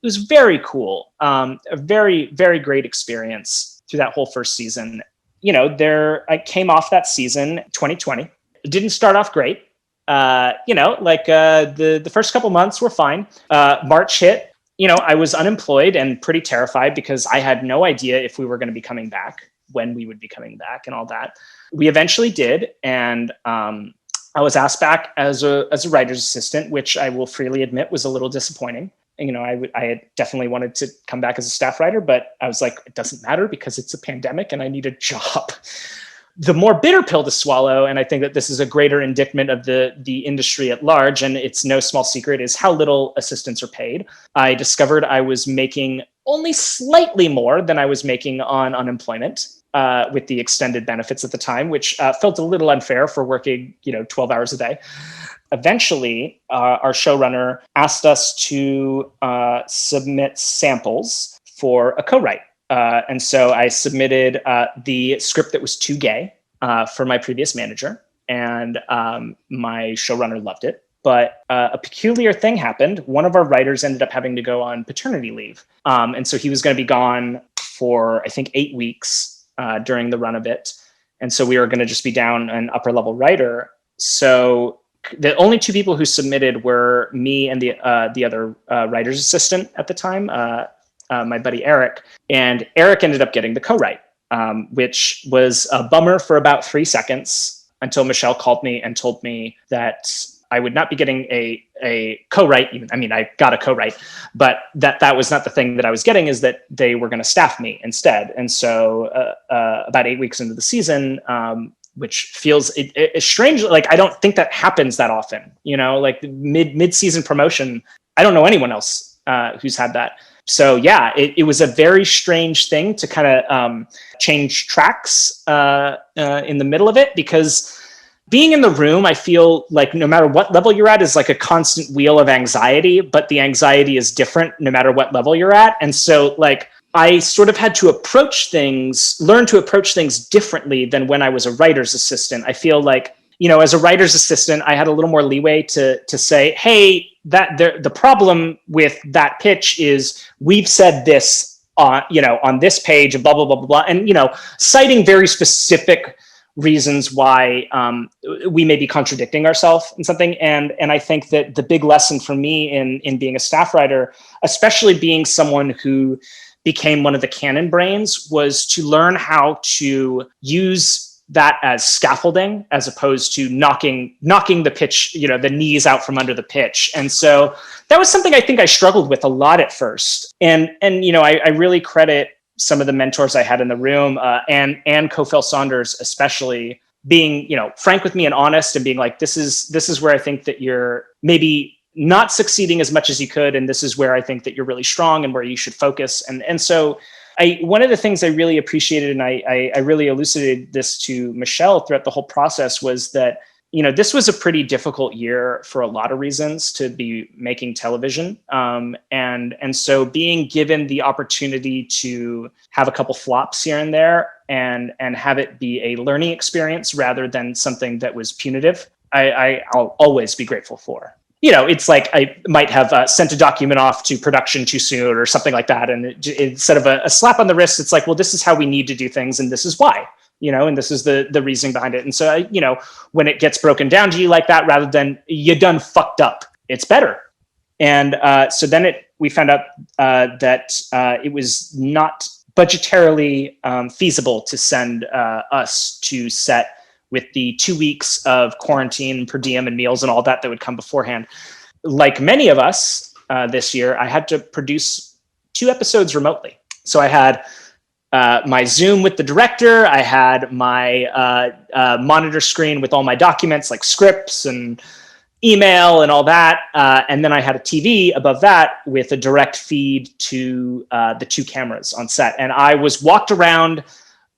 was very cool. A very, very great experience through that whole first season. I came off that season 2020. It didn't start off great. The first couple months were fine. March hit. I was unemployed and pretty terrified because I had no idea if we were going to be coming back, when we would be coming back, and all that. We eventually did, and I was asked back as a writer's assistant, which I will freely admit was a little disappointing. I had definitely wanted to come back as a staff writer, but I was like, it doesn't matter because it's a pandemic and I need a job. The more bitter pill to swallow, and I think that this is a greater indictment of the industry at large, and it's no small secret, is how little assistants are paid. I discovered I was making only slightly more than I was making on unemployment with the extended benefits at the time, which felt a little unfair for working 12 hours a day. Eventually, our showrunner asked us to submit samples for a co-write. And so I submitted the script that was too gay for my previous manager, and my showrunner loved it. But a peculiar thing happened. One of our writers ended up having to go on paternity leave. And so he was going to be gone for, I think, 8 weeks during the run of it. And so we were going to just be down an upper level writer. So the only 2 people who submitted were me and the other writer's assistant at the time, my buddy Eric. And Eric ended up getting the co-write, which was a bummer for about 3 seconds until Michelle called me and told me that I would not be getting a co-write. I got a co-write, but that was not the thing that I was getting, is that they were going to staff me instead. And so about 8 weeks into the season, which feels it's strange. Like, I don't think that happens that often, like mid-season promotion. I don't know anyone else who's had that. So yeah, it was a very strange thing to kind of change tracks in the middle of it, because being in the room, I feel like no matter what level you're at, is like a constant wheel of anxiety, but the anxiety is different no matter what level you're at. And so like, I sort of had to learn to approach things differently than when I was a writer's assistant. I feel like, as a writer's assistant, I had a little more leeway to say, hey, the problem with that pitch is we've said this on this page, and blah, blah, blah, blah, blah. And, citing very specific reasons why we may be contradicting ourselves in something. And I think that the big lesson for me in being a staff writer, especially being someone who became one of the canon brains, was to learn how to use that as scaffolding as opposed to knocking the pitch, the knees out from under the pitch. And so that was something I think I struggled with a lot at first. And I really credit some of the mentors I had in the room, and Kofel Saunders especially, being frank with me and honest, and being like, this is where I think that you're maybe not succeeding as much as you could, and this is where I think that you're really strong and where you should focus. And so one of the things I really appreciated, and I really elucidated this to Michelle throughout the whole process, was that this was a pretty difficult year for a lot of reasons to be making television. And so being given the opportunity to have a couple flops here and there and have it be a learning experience rather than something that was punitive, I'll always be grateful for. It's like I might have sent a document off to production too soon or something like that. And instead of a slap on the wrist, it's like, well, this is how we need to do things. And this is why. And this is the reasoning behind it. And so, when it gets broken down to you like that, rather than you done fucked up, it's better. And so then we found out that it was not budgetarily feasible to send us to set with the 2 weeks of quarantine, per diem, and meals and all that would come beforehand. Like many of us this year, I had to produce 2 episodes remotely. So I had my Zoom with the director. I had my monitor screen with all my documents, like scripts and email and all that. And then I had a TV above that with a direct feed to the 2 cameras on set. And I was walked around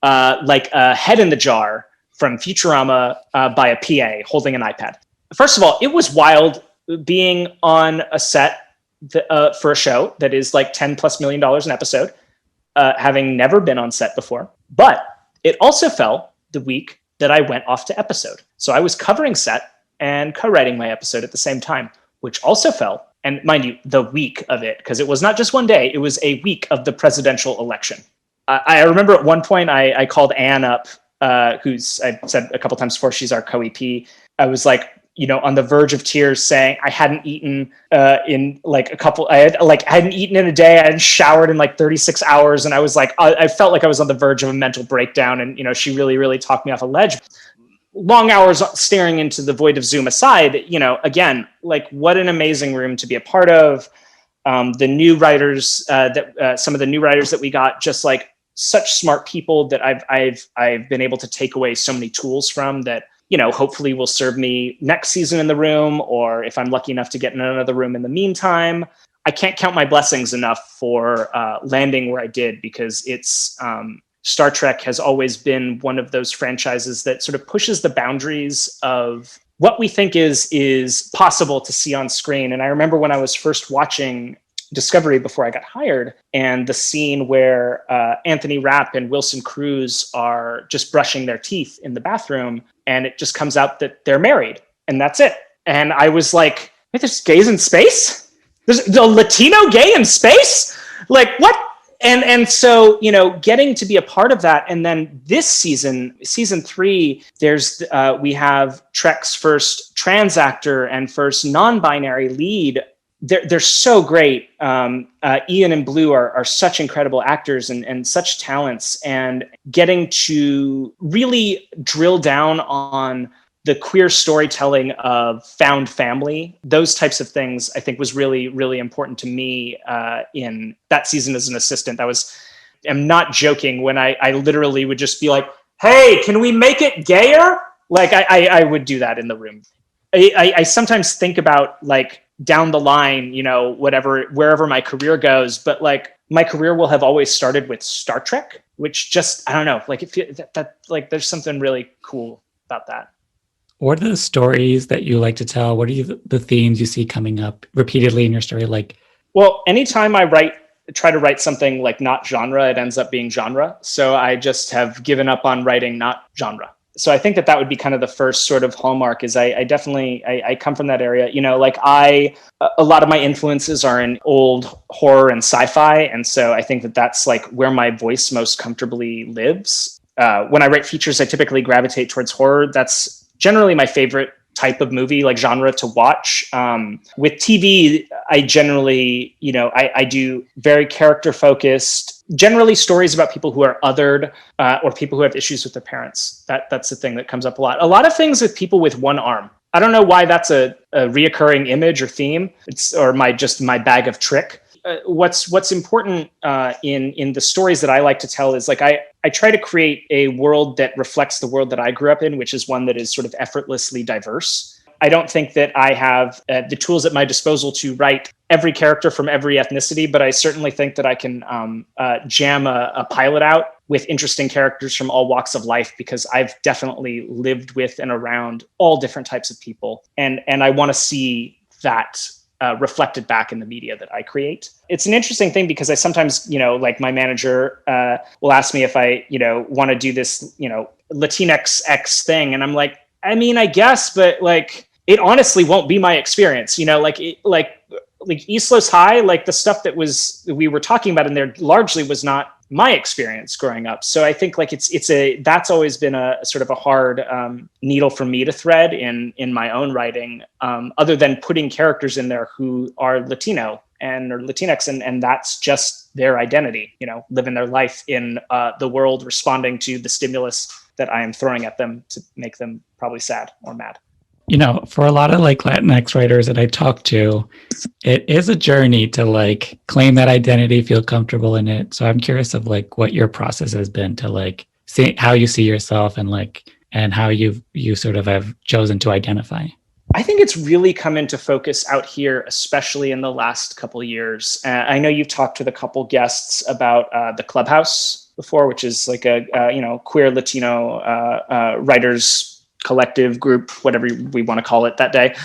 like a head in the jar from Futurama by a PA holding an iPad. First of all, it was wild being on a set for a show that is like $10+ million an episode, having never been on set before. But it also fell the week that I went off to episode. So I was covering set and co-writing my episode at the same time, which also fell, and mind you, the week of it, because it was not just one day, it was a week of the presidential election. I remember at one point I called Anne up, who's, I've said a couple times before, she's our co-EP. I was like, on the verge of tears, saying I hadn't eaten in like I hadn't eaten in a day. I hadn't showered in like 36 hours. And I was like, I felt like I was on the verge of a mental breakdown. And, she really, really talked me off a ledge. Long hours staring into the void of Zoom aside, again, like what an amazing room to be a part of. The new writers some of the new writers that we got, just like such smart people that I've been able to take away so many tools from that, hopefully will serve me next season in the room, or if I'm lucky enough to get in another room in the meantime. I can't count my blessings enough for landing where I did, because it's Star Trek has always been one of those franchises that sort of pushes the boundaries of what we think is possible to see on screen. And I remember when I was first watching Discovery before I got hired, and the scene where Anthony Rapp and Wilson Cruz are just brushing their teeth in the bathroom, and it just comes out that they're married, and that's it. And I was like, wait, there's gays in space? There's a Latino gay in space? Like, what? And so, getting to be a part of that. And then this season 3, we have Trek's first trans actor and first non-binary lead. They're so great. Ian and Blue are such incredible actors and such talents, and getting to really drill down on the queer storytelling of found family, those types of things, I think was really, really important to me in that season as an assistant. I'm not joking when I literally would just be like, hey, can we make it gayer? Like I would do that in the room. I sometimes think about like down the line, wherever my career goes, but like my career will have always started with Star Trek, which just, I don't know, like like there's something really cool about that. What are the stories that you like to tell? What are the themes you see coming up repeatedly in your story? Like, well, anytime I try to write something like not genre, it ends up being genre. So I just have given up on writing not genre. So I think that would be kind of the first sort of hallmark. Is I definitely I come from that area. Like a lot of my influences are in old horror and sci-fi, and so I think that that's like where my voice most comfortably lives. When I write features, I typically gravitate towards horror. That's generally my favorite type of movie, like genre, to watch. With TV, I generally, I do very character focused, generally stories about people who are othered or people who have issues with their parents. That's the thing that comes up a lot. A lot of things with people with one arm. I don't know why that's a reoccurring image or theme. It's my bag of trick. What's important in the stories that I like to tell is like I try to create a world that reflects the world that I grew up in, which is one that is sort of effortlessly diverse. I don't think that I have the tools at my disposal to write every character from every ethnicity, but I certainly think that I can jam a pilot out with interesting characters from all walks of life, because I've definitely lived with and around all different types of people. And I want to see that reflected back in the media that I create. It's an interesting thing because I sometimes, like my manager will ask me if I, want to do this, LatinX X thing. And I'm like, I mean, I guess, but like, it honestly won't be my experience, like East Los High, like the stuff that we were talking about in there largely was not my experience growing up. So I think like that's always been a sort of a hard needle for me to thread in my own writing, other than putting characters in there who are Latino or Latinx, and that's just their identity, living their life in the world, responding to the stimulus that I am throwing at them to make them probably sad or mad. For a lot of like Latinx writers that I talk to, it is a journey to like claim that identity, feel comfortable in it. So I'm curious of like what your process has been to like see how you see yourself and how you sort of have chosen to identify. I think it's really come into focus out here, especially in the last couple of years. I know you've talked with a couple guests about the Clubhouse before, which is like a queer Latino writers collective group, whatever we want to call it that day.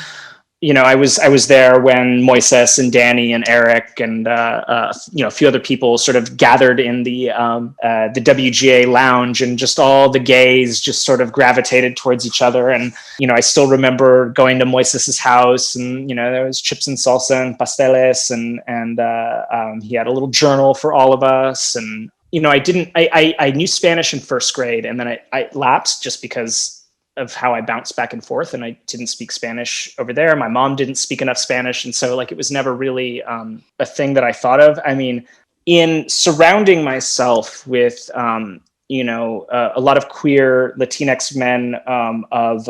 I was there when Moises and Danny and Eric and a few other people sort of gathered in the WGA lounge, and just all the gays just sort of gravitated towards each other. And I still remember going to Moises's house, and there was chips and salsa and pasteles, and he had a little journal for all of us. And I knew Spanish in first grade, and then I lapsed just because of how I bounced back and forth, and I didn't speak Spanish over there. My mom didn't speak enough Spanish. And so like, it was never really a thing that I thought of. I mean, in surrounding myself with, a lot of queer Latinx men of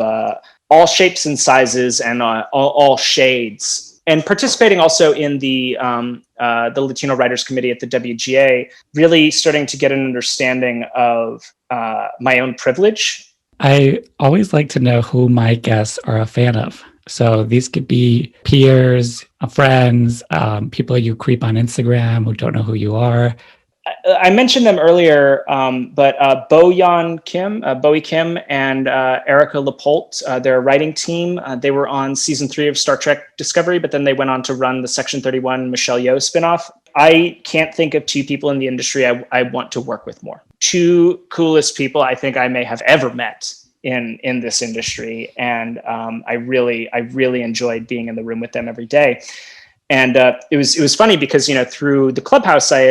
all shapes and sizes and all shades, and participating also in the Latino Writers Committee at the WGA, really starting to get an understanding of my own privilege. I always like to know who my guests are a fan of. So these could be peers, friends, people you creep on Instagram who don't know who you are. I mentioned them earlier, but Bowie Kim and Erica Lapolte, their writing team, they were on season 3 of Star Trek Discovery, but then they went on to run the Section 31 Michelle Yeoh spinoff. I can't think of 2 people in the industry I want to work with more. 2 coolest people I think I may have ever met in this industry. And I really enjoyed being in the room with them every day. And it was funny because, through the Clubhouse, I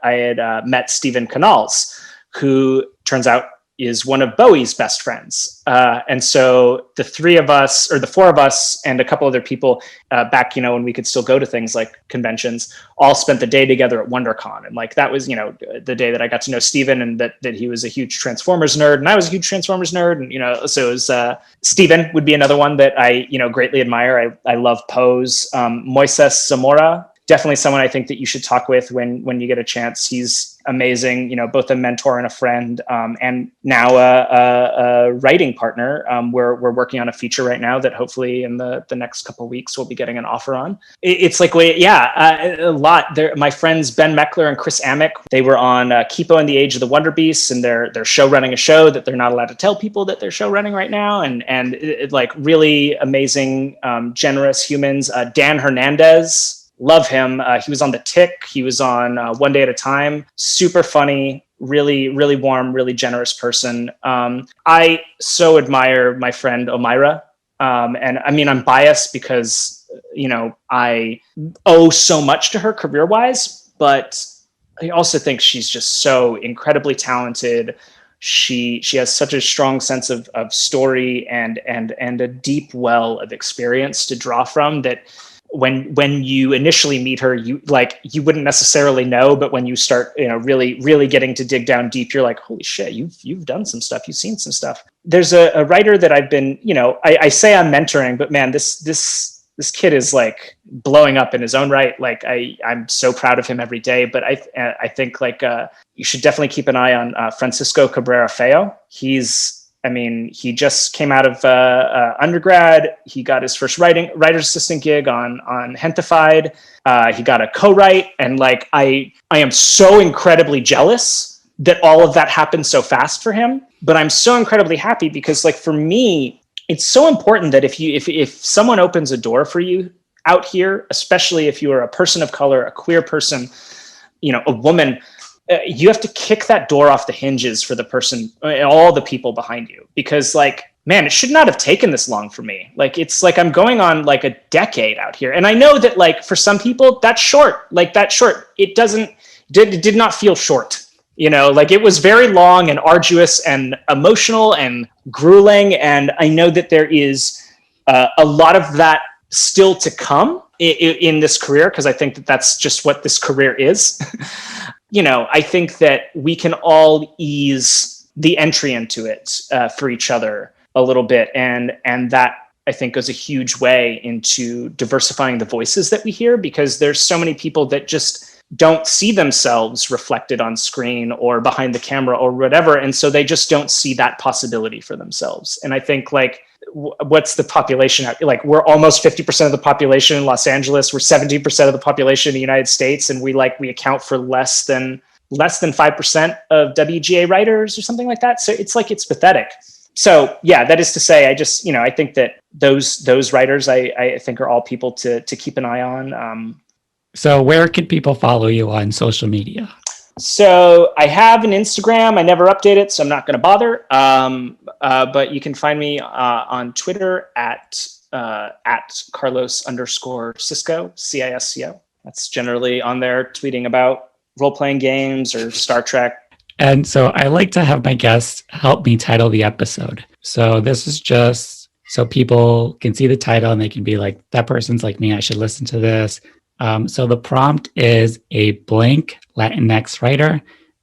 had met Stephen Canals, who turns out is one of Bowie's best friends. And so the 4 of us and a couple other people back, when we could still go to things like conventions, all spent the day together at WonderCon. And like, that was, the day that I got to know Stephen, and that he was a huge Transformers nerd, and I was a huge Transformers nerd. And, so it was, Stephen would be another one that I, greatly admire. I love Pose. Moises Zamora, definitely someone I think that you should talk with when you get a chance. He's amazing, both a mentor and a friend, and now a writing partner. We're working on a feature right now that hopefully in the next couple of weeks we'll be getting an offer on. It's like, a lot. My friends Ben Meckler and Chris Amick, they were on Kipo and the Age of the Wonder Beasts, and they're show running a show that they're not allowed to tell people that they're show running right now, and like really amazing, generous humans. Dan Hernandez, love him. He was on The Tick. He was on One Day at a Time. Super funny, really, really warm, really generous person. I so admire my friend Omira. And I mean, I'm biased because, I owe so much to her career-wise, but I also think she's just so incredibly talented. She has such a strong sense of story and a deep well of experience to draw from that when you initially meet her, you wouldn't necessarily know, but when you start, really getting to dig down deep, you're like, holy shit, you've done some stuff, you've seen some stuff. There's a writer that I've been, I say I'm mentoring, but man, this kid is like blowing up in his own right. Like I'm so proud of him every day, but I think you should definitely keep an eye on Francisco Cabrera Feo. He just came out of undergrad. He got his first writer's assistant gig on Hentified. He got a co-write, and I am so incredibly jealous that all of that happened so fast for him. But I'm so incredibly happy because, for me, it's so important that if someone opens a door for you out here, especially if you are a person of color, a queer person, a woman. You have to kick that door off the hinges for the person, all the people behind you, because man, it should not have taken this long for me. It's I'm going on a decade out here. And I know that for some people that's short, it did not feel short, it was very long and arduous and emotional and grueling. And I know that there is a lot of that still to come in this career, because I think that that's just what this career is. I think that we can all ease the entry into it for each other a little bit. And that, I think, goes a huge way into diversifying the voices that we hear, because there's so many people that just don't see themselves reflected on screen or behind the camera or whatever. And so they just don't see that possibility for themselves. And I think what's the population? We're almost 50% of the population in Los Angeles. We're 17% of the population in the United States. And we account for less than 5% of WGA writers or something like that. So it's pathetic. So yeah, that is to say, I think that those writers, I think are all people to keep an eye on. So where can people follow you on social media? So I have an Instagram. I never update it, so I'm not going to bother. But you can find me on Twitter at Carlos_Cisco, CISCO. That's generally on there, tweeting about role-playing games or Star Trek. And so I like to have my guests help me title the episode. So this is just so people can see the title and they can be like, that person's like me, I should listen to this. So the prompt is a blank Latinx writer,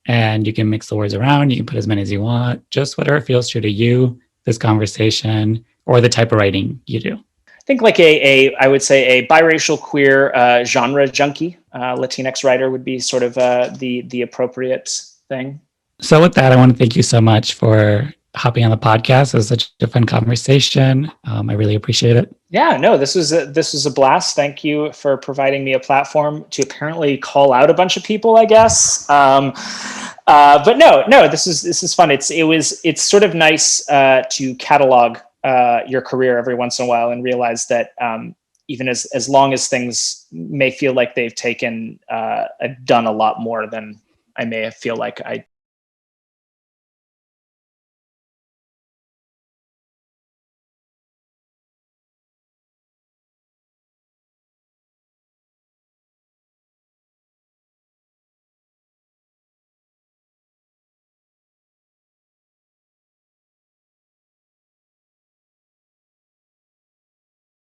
and you can mix the words around. You can put as many as you want, just whatever feels true to you, this conversation, or the type of writing you do. I think I would say a biracial queer genre junkie, Latinx writer would be sort of the appropriate thing. So with that, I want to thank you so much for hopping on the podcast. It was such a fun conversation. I really appreciate it. Yeah, no, this was a blast. Thank you for providing me a platform to apparently call out a bunch of people, I guess. But no, this is fun. It's sort of nice to catalog your career every once in a while and realize that even as long as things may feel like they've taken, I've done a lot more than I may feel like I